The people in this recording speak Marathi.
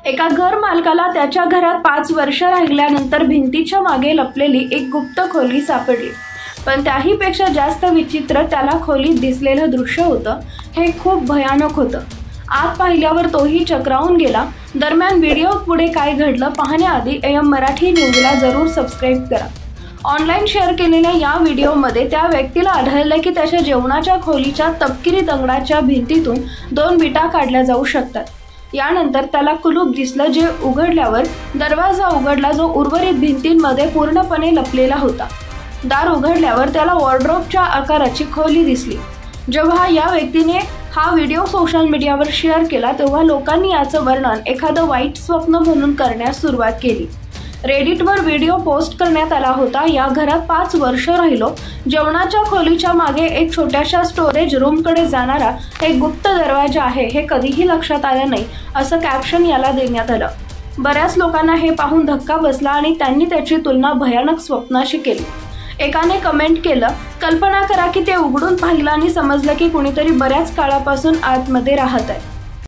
एका घर मालकाला त्याच्या घरात 5 वर्ष राहिल्यानंतर भिंतीच्या मागे लपलेली एक गुप्त खोली सापडली। पण त्याहीपेक्षा जास्त विचित्र त्याला खोलीत दिसलेलं दृश्य होतं। हे खूप भयानक होतं। आत पाहिल्यावर तोही चक्रावून गेला। दरम्यान व्हिडिओ पुढे काय घडलं पाहण्याआधी AM मराठी न्यूजला जरूर सबस्क्राईब करा। ऑनलाईन शेअर केलेल्या या व्हिडिओमध्ये त्या व्यक्तीला आढळलं की त्याच्या जेवणाच्या खोलीच्या तपकिरी दगडाच्या भिंतीतून 2 विटा काढल्या जाऊ शकतात। यानंतर त्याला कुलूप दिसलं, जे उघडल्यावर दरवाजा उघडला, जो उर्वरित भिंतींमध्ये पूर्णपणे लपलेला होता। दार उघडल्यावर त्याला वॉर्डरोबच्या आकाराची खोली दिसली। जेव्हा या व्यक्तीने हा व्हिडिओ सोशल मीडियावर शेअर केला तेव्हा लोकांनी याचं वर्णन एखादं वाईट स्वप्न म्हणून करण्यास सुरुवात केली। रेडिटवर व्हिडिओ पोस्ट करण्यात आला होता। या घरात 5 वर्ष राहिलो। जेवणाच्या खोलीच्या मागे एक छोट्याशा स्टोरेज रूमकडे जाणारा एक गुप्त दरवाजा आहे, हे कधीही लक्षात आलं नाही, असं कॅप्शन याला देण्यात आलं। बऱ्याच लोकांना हे पाहून धक्का बसला आणि त्यांनी त्याची तुलना भयानक स्वप्नाशी केली। एकाने कमेंट केलं, कल्पना करा की ते उघडून पाहिलं आणि समजलं की कुणीतरी बऱ्याच काळापासून आतमध्ये राहत आहे।